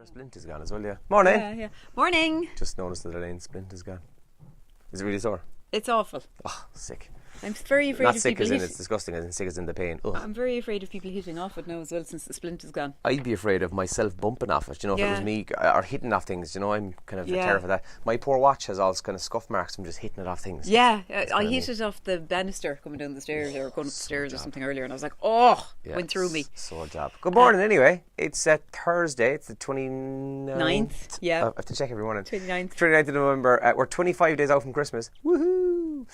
Our splint is gone as well, yeah. Morning. Yeah. Morning. Just noticed that Elaine's splint is gone. Is it really sore? It's awful. Oh, sick. I'm very afraid Not of sick people as in it's disgusting, as in sick as in the pain. Ugh. I'm very afraid of people hitting off it now as well since the splint is gone. I'd be afraid of myself bumping off it, you know, if it was me, or hitting off things, you know, I'm kind of terrified of that. My poor watch has all kind of scuff marks from just hitting it off things. Yeah, I hit it off the banister coming down the stairs or going up the stairs or something earlier, and I was like, went through me. Sore job. Good morning anyway. It's Thursday, it's the 29th. Yeah. I have to check every morning. 29th of November. We're 25 days out from Christmas. Woohoo!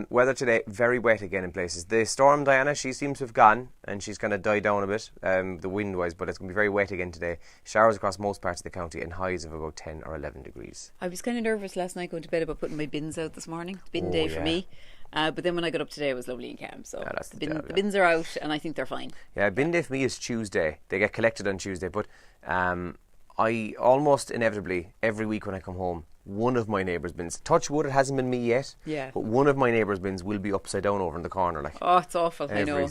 Weather today, very wet again in places. The storm Diana, she seems to have gone and she's kind of died down a bit, the wind wise, but it's going to be very wet again today. Showers across most parts of the county and highs of about 10 or 11 degrees. I was kind of nervous last night going to bed about putting my bins out this morning. Bin day for me. But then when I got up today, it was lovely and calm. So the bins are out and I think they're fine. Yeah, bin day for me is Tuesday. They get collected on Tuesday, but I almost inevitably, every week when I come home, one of my neighbours' bins, touch wood, it hasn't been me yet, but one of my neighbours' bins will be upside down over in the corner. Like, oh, it's awful. I know.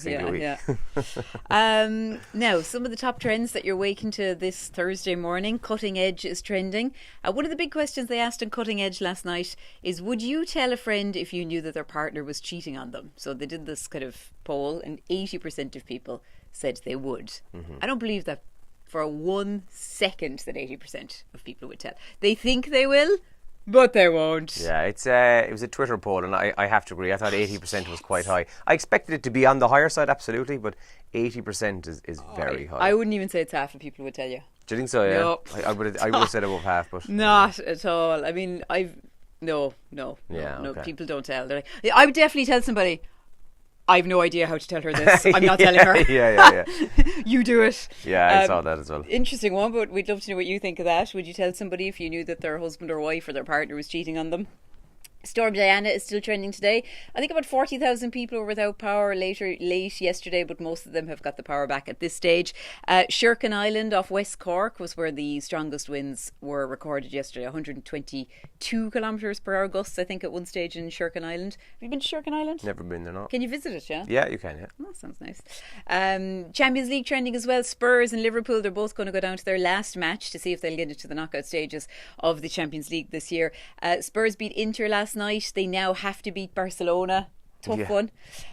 Now, some of the top trends that you're waking to this Thursday morning. Cutting Edge is trending. One of the big questions they asked on Cutting Edge last night is, would you tell a friend if you knew that their partner was cheating on them? So they did this kind of poll and 80% of people said they would. I don't believe that for 1 second that 80% of people would tell. They think they will, but they won't. Yeah, it was a Twitter poll, and I have to agree. I thought 80% was quite high. I expected it to be on the higher side, absolutely, but 80% is very high. I wouldn't even say it's half of people would tell you. Do you think so? Yeah. No. I would have said above half, but not at all. I mean, no. Okay. People don't tell. They're like, I would definitely tell somebody. I have no idea how to tell her this. I'm not telling her. Yeah. You do it. Yeah, I saw that as well. Interesting one, but we'd love to know what you think of that. Would you tell somebody if you knew that their husband or wife or their partner was cheating on them? Storm Diana is still trending today. I think about 40,000 people were without power late yesterday, but most of them have got the power back at this stage. Sherkin Island off West Cork was where the strongest winds were recorded yesterday. 122 kilometres per hour gusts, I think, at one stage in Sherkin Island. Have you been to Sherkin Island? Never been there, no. Can you visit it, yeah? Yeah, you can, yeah. Oh, that sounds nice. Champions League trending as well. Spurs and Liverpool, they're both going to go down to their last match to see if they'll get into the knockout stages of the Champions League this year. Spurs beat Inter last night. They now have to beat Barcelona. Tough one.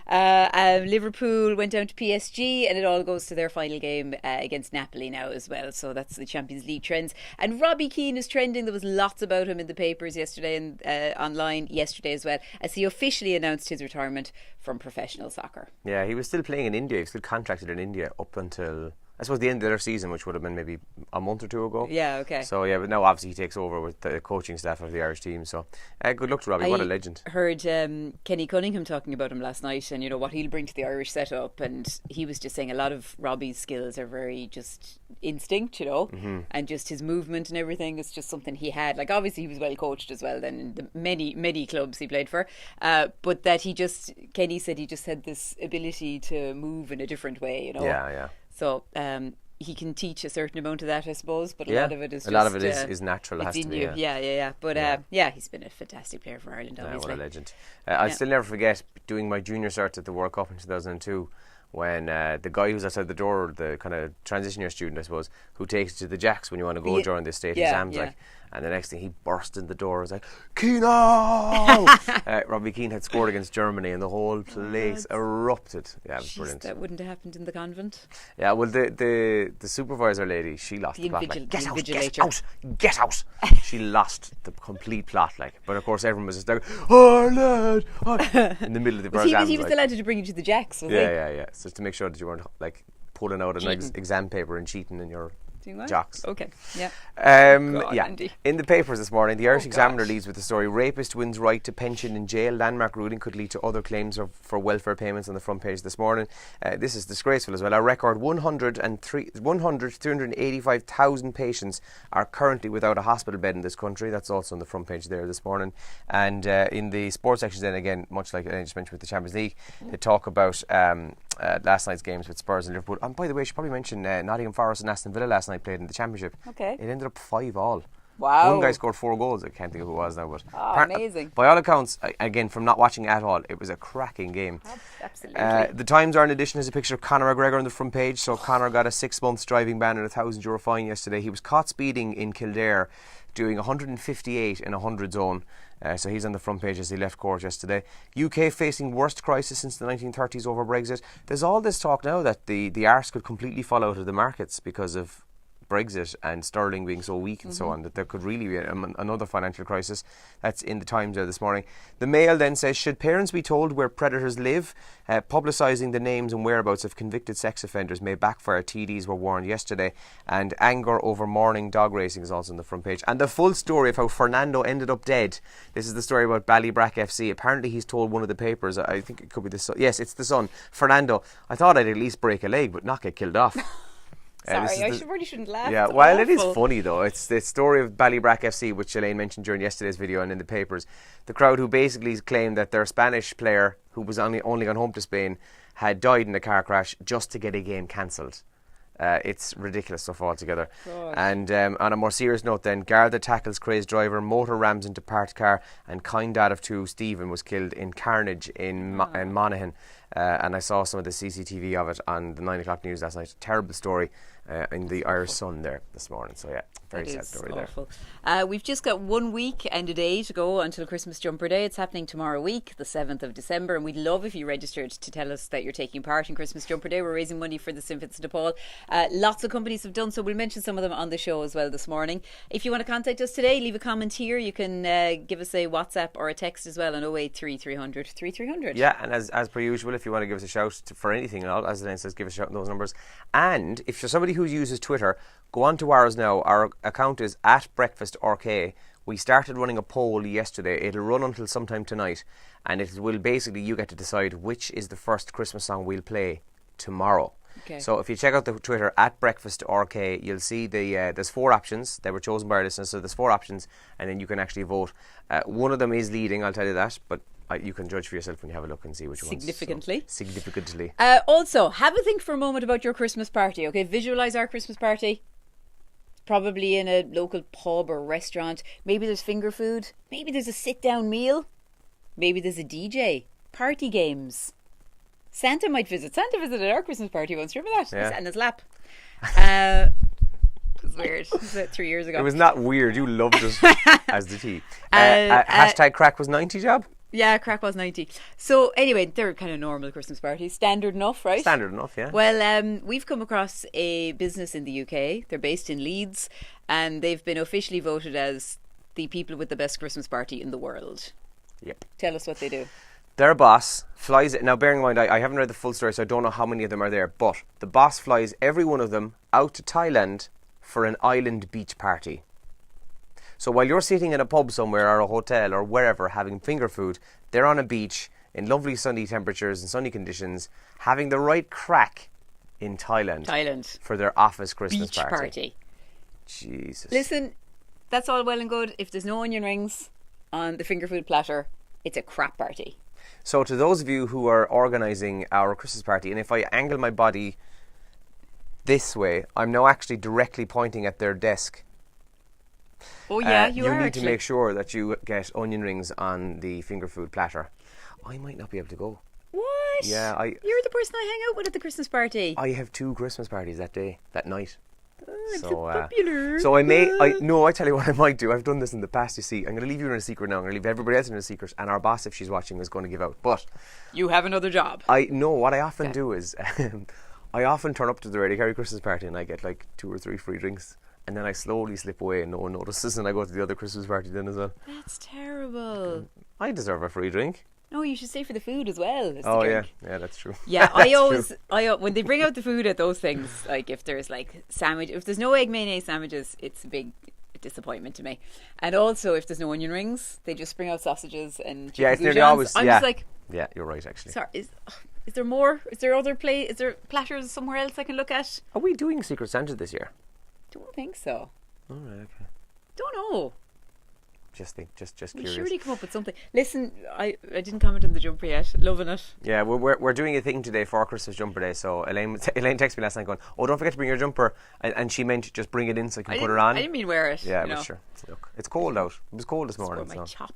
Liverpool went down to PSG, and it all goes to their final game against Napoli now as well. So that's the Champions League trends. And Robbie Keane is trending. There was lots about him in the papers yesterday and online yesterday as well, as he officially announced his retirement from professional soccer. Yeah, he was still playing in India. He was still contracted in India up until, I suppose, the end of their season, which would have been maybe a month or two ago. Yeah, okay. So, yeah, but now obviously he takes over with the coaching staff of the Irish team. So, good luck to Robbie. What a legend. I heard Kenny Cunningham talking about him last night and, you know, what he'll bring to the Irish setup. And he was just saying a lot of Robbie's skills are very just instinct, you know, and just his movement and everything is just something he had. Like, obviously he was well coached as well then in the many clubs he played for. But that Kenny said he just had this ability to move in a different way, you know. Yeah. So he can teach a certain amount of that, I suppose, but a lot of it is is natural. It has to be. Yeah. But he's been a fantastic player for Ireland, obviously. What a legend. I'll still never forget doing my junior cert at the World Cup in 2002. When the guy who's outside the door, the kind of transition year student, I suppose, who takes you to the jacks when you want to go during the state exams, like, and the next thing he burst in the door, was like, Keano! Robbie Keane had scored against Germany and the whole place erupted. Yeah, it was brilliant. That wouldn't have happened in the convent. Yeah, well, the supervisor lady, she lost the plot. Like, get out! She lost the complete plot, like. But of course, everyone was just like, Ireland! In the middle of the exams. He was delighted to bring you to the jacks, was he? Yeah. So to make sure that you weren't like pulling out an exam paper and cheating in your jocks. Okay, yeah. Andy. In the papers this morning, the Irish Examiner leads with the story, rapist wins right to pension in jail. Landmark ruling could lead to other claims for welfare payments on the front page this morning. This is disgraceful as well. A record 385,000 patients are currently without a hospital bed in this country. That's also on the front page there this morning. And in the sports section then again, much like I just mentioned with the Champions League, they talk about last night's games with Spurs and Liverpool. And by the way, I should probably mention Nottingham Forest and Aston Villa last night played in the Championship. Okay. It ended up 5-5. Wow. One guy scored 4 goals. I can't think of who it was now, but amazing. By all accounts, again, from not watching at all, it was a cracking game. Absolutely. The Times Ireland edition has a picture of Conor McGregor on the front page. So Conor got a 6 months driving ban and a €1,000 fine yesterday. He was caught speeding in Kildare, doing 158 in a 100 zone. So he's on the front page as he left court yesterday. UK facing worst crisis since the 1930s over Brexit. There's all this talk now that the arse could completely fall out of the markets because of Brexit and sterling being so weak and so on, that there could really be another financial crisis. That's in the Times there this morning. The Mail then says, should parents be told where predators live? Publicising the names and whereabouts of convicted sex offenders may backfire, TDs were warned yesterday. And anger over morning dog racing is also on the front page. And the full story of how Fernando ended up dead. This is the story about Ballybrack FC. Apparently he's told one of the papers, I think it could be the Sun. Yes, it's the Sun. Fernando, I thought I'd at least break a leg but not get killed off. Sorry, I really shouldn't laugh. Yeah, well, it is funny though. It's the story of Ballybrack FC, which Elaine mentioned during yesterday's video and in the papers. The crowd who basically claimed that their Spanish player, who was only gone home to Spain, had died in a car crash just to get a game cancelled. It's ridiculous stuff altogether. God. And on a more serious note then, Garda tackles crazed driver, motor rams into parked car, and kind dad of 2, Stephen, was killed in carnage in Monaghan. And I saw some of the CCTV of it on the 9 o'clock news last night. Terrible story in the Irish Sun there this morning. So yeah, very sad story awful. There. We've just got 1 week and a day to go until Christmas Jumper Day. It's happening tomorrow week, the 7th of December, and we'd love if you registered to tell us that you're taking part in Christmas Jumper Day. We're raising money for the St Vincent de Paul. Lots of companies have done so. We'll mention some of them on the show as well this morning. If you want to contact us today, leave a comment here. You can give us a WhatsApp or a text as well on 083 300 3300. Yeah, and as per usual, if you want to give us a shout for anything at all, as the name says, give us a shout on those numbers. And if you're somebody who uses Twitter, go on to ours now. Our account is @BreakfastRK. We started running a poll yesterday. It'll run until sometime tonight, and it will basically, you get to decide which is the first Christmas song we'll play tomorrow. Okay. So if you check out the Twitter @BreakfastRK, you'll see there's 4 options. They were chosen by our listeners, so there's 4 options, and then you can actually vote. One of them is leading, I'll tell you that, but you can judge for yourself when you have a look and see which ones. Significantly. Also, have a think for a moment about your Christmas party. Okay, visualise our Christmas party. Probably in a local pub or restaurant. Maybe there's finger food. Maybe there's a sit-down meal. Maybe there's a DJ. Party games. Santa might visit. Santa visited our Christmas party once. Remember that? Yeah. He sat in his lap. It was weird. It was about 3 years ago. It was not weird. You loved it as the tea. Hashtag crack was 90, Job? Yeah, crack was 90. So anyway, they're kind of normal Christmas parties. Standard enough, right? Standard enough, yeah. Well, we've come across a business in the UK. They're based in Leeds, and they've been officially voted as the people with the best Christmas party in the world. Yep. Tell us what they do. Their boss flies it. Now, bearing in mind, I haven't read the full story, so I don't know how many of them are there, but the boss flies every one of them out to Thailand for an island beach party. So while you're sitting in a pub somewhere or a hotel or wherever having finger food, they're on a beach in lovely sunny temperatures and sunny conditions having the right crack in Thailand for their office Christmas beach party. Jesus. Listen, that's all well and good. If there's no onion rings on the finger food platter, it's a crap party. So to those of you who are organising our Christmas party, and if I angle my body this way, I'm now actually directly pointing at their desk. Oh yeah, you need actually to make sure that you get onion rings on the finger food platter. I might not be able to go. What? Yeah, you're the person I hang out with at the Christmas party. I have 2 Christmas parties that night. I'm so popular. So I tell you what I might do. I've done this in the past, you see. I'm going to leave you in a secret now. I'm going to leave everybody else in a secret, and our boss, if she's watching, is going to give out. But you have another job. What I often do is I often turn up to the Radio Kerry Christmas party and I get like 2 or 3 free drinks. And then I slowly slip away and no one notices, and I go to the other Christmas party then as well. That's terrible. I deserve a free drink. No, you should stay for the food as well. Oh yeah, that's true. Yeah, when they bring out the food at those things, like if there's if there's no egg mayonnaise sandwiches, it's a big disappointment to me. And also, if there's no onion rings, they just bring out sausages and chicken it's nearly always. I'm just like, yeah, you're right actually. Sorry, is there more? Is there is there platters somewhere else I can look at? Are we doing Secret Santa this year? Don't think so. All right, okay. Don't know. Just We'll curious. surely come up with something. Listen, I didn't comment on the jumper yet. Loving it. Yeah, we're doing a thing today for Christmas jumper day. So Elaine texted me last night going, "Oh, don't forget to bring your jumper," and she meant just bring it in so I can put it on. I didn't mean wear it. Yeah, but sure. Look, it's cold out. It was cold this morning. My chop.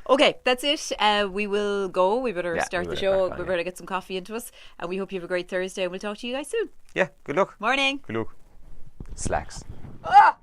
Okay, that's it. We will go. We better start the show. We better get some coffee into us. And we hope you have a great Thursday. And we'll talk to you guys soon. Yeah, good luck. Morning. Good luck. Slacks. Ah!